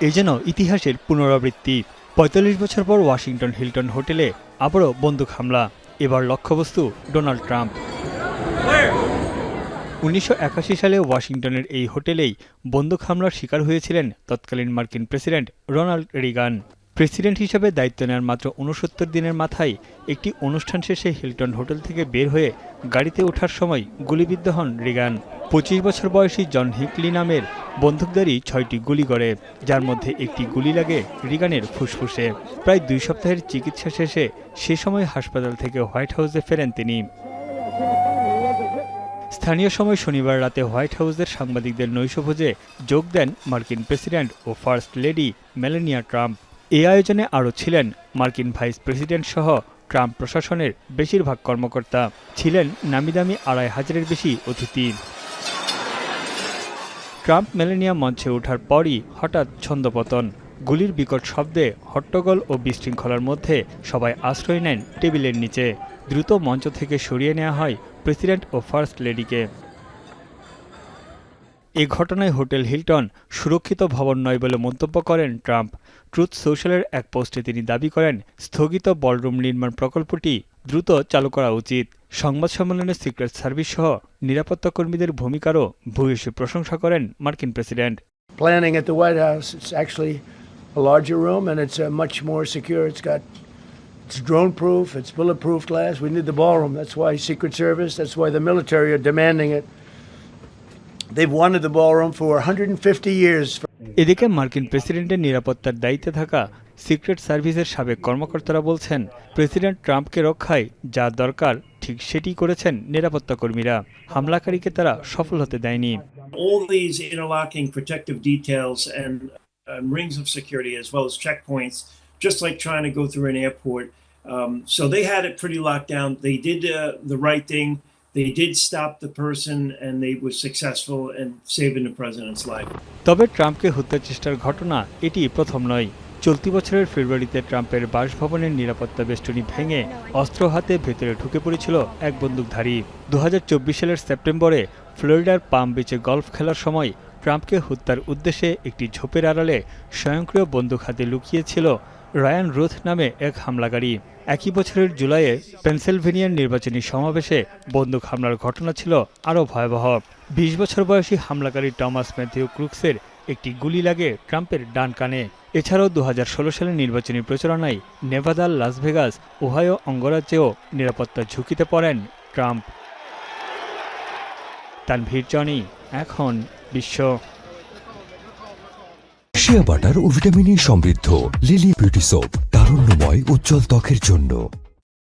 এ যেন ইতিহাসের পুনরাবৃত্তি। ৪৫ বছর পর ওয়াশিংটন হিলটন হোটেলে আবারও বন্দুক হামলা। এবার লক্ষ্যবস্তু ডোনাল্ড ট্রাম্প। ১৯৮১ সালে ওয়াশিংটনের এই হোটেলেই বন্দুক হামলার শিকার হয়েছিলেন তৎকালীন মার্কিন প্রেসিডেন্ট রোনাল্ড রিগান। প্রেসিডেন্ট হিসেবে দায়িত্ব নেওয়ার মাত্র ৬৯ দিনের মাথায় একটি অনুষ্ঠান শেষে হিলটন হোটেল থেকে বের হয়ে গাড়িতে ওঠার সময় গুলিবিদ্ধ হন রিগান। ২৫ বছর বয়সী জন হিকলি নামের বন্দুকধারী ৬টি গুলি করে, যার মধ্যে একটি গুলি লাগে রিগানের ফুসফুসে। প্রায় ২ সপ্তাহের চিকিৎসা শেষে সে সময় হাসপাতাল থেকে হোয়াইট হাউসে ফেরেন তিনি। স্থানীয় সময় শনিবার রাতে হোয়াইট হাউসের সাংবাদিকদের নৈশভোজে যোগ দেন মার্কিন প্রেসিডেন্ট ও ফার্স্ট লেডি মেলানিয়া ট্রাম্প। এই আয়োজনে আরও ছিলেন মার্কিন ভাইস প্রেসিডেন্ট সহ ট্রাম্প প্রশাসনের বেশিরভাগ কর্মকর্তা। ছিলেন নামিদামি ২৫০০-এর বেশি অতিথি। ট্রাম্প মেলানিয়া মঞ্চে ওঠার পরই হঠাৎ ছন্দপতন। গুলির বিকট শব্দে হট্টগোল ও বিশৃঙ্খলার মধ্যে সবাই আশ্রয় নেন টেবিলের নিচে। দ্রুত মঞ্চ থেকে সরিয়ে নেওয়া হয় প্রেসিডেন্ট ও ফার্স্ট লেডিকে। এ ঘটনায় হোটেল হিলটন সুরক্ষিত ভবন নয় বলে মন্তব্য করেন ট্রাম্প। ট্রুথ সোশ্যালের এক পোস্টে তিনি দাবি করেন, স্থগিত বলরুম নির্মাণ প্রকল্পটি দ্রুত চালু করা উচিত। সংবাদ সম্মেলনে সিক্রেট সার্ভিস সহ নিরাপত্তা কর্মীদের ভূমিকারও ভূয়সী প্রশংসা করেন মার্কিন president. Planning at the White House, it's actually a larger room and it's much more secure. It's drone proof, it's bulletproof glass. We need the ballroom. That's why Secret Service, that's why the military are demanding it. They've wanted the ballroom for 150 years. এদিকে মার্কিন প্রেসিডেন্টের নিরাপত্তার দায়িত্বে থাকা secret সার্ভিসের সাবেক কর্মকর্তারা বলছেন, প্রেসিডেন্ট ট্রাম্পকে রক্ষায় যা দরকার ঠিক সেটি করেছেন নিরাপত্তা কর্মীরা। হামলাকারীকে তারা সফল হতে দেয়নি। All these interlocking protective details and rings of security as well as checkpoints, just like trying to go through an airport. So they had it pretty locked down. They did the right thing. They did stop the person and they were successful in saving the president's life. তবে ট্রাম্পকে হত্যা চেষ্টার ঘটনা এটি প্রথম নয়। চলতি বছরের ফেব্রুয়ারিতে ট্রাম্পের বাসভবনের নিরাপত্তা বেষ্টনী ভেঙে অস্ত্র হাতে ভেতরে ঢুকে পড়েছিল এক বন্দুকধারী। ২০২৪ সালের সেপ্টেম্বরে ফ্লোরিডার পাম বিচে গলফ খেলার সময় ট্রাম্পকে হত্যার উদ্দেশ্যে একটি ঝোপের আড়ালে স্বয়ংক্রিয় বন্দুক হাতে লুকিয়েছিল রায়ান রুথ নামে এক হামলাকারী। একই বছরের জুলাইয়ে পেনসিলভেনিয়ার নির্বাচনী সমাবেশে বন্দুক হামলার ঘটনা ছিল আরও ভয়াবহ। ২০ বছর বয়সী হামলাকারী টমাস ম্যাথিউ ক্রুকসের একটি গুলি লাগে ট্রাম্পের ডান কানে। এছাড়াও ২০১৬ সালের নির্বাচনী প্রচারণায় নেভাদা, লাস ভেগাস, ওহাইও অঙ্গরাজ্যেও নিরাপত্তা ঝুঁকিতে পড়েন ট্রাম্প। তানভীর জনি, এখন বিশ্ব। শিয়া বাটার ও ভিটামিন ই সমৃদ্ধ লিলি বিউটি সোপ, তারুণ্যময় উজ্জ্বল ত্বকের জন্য।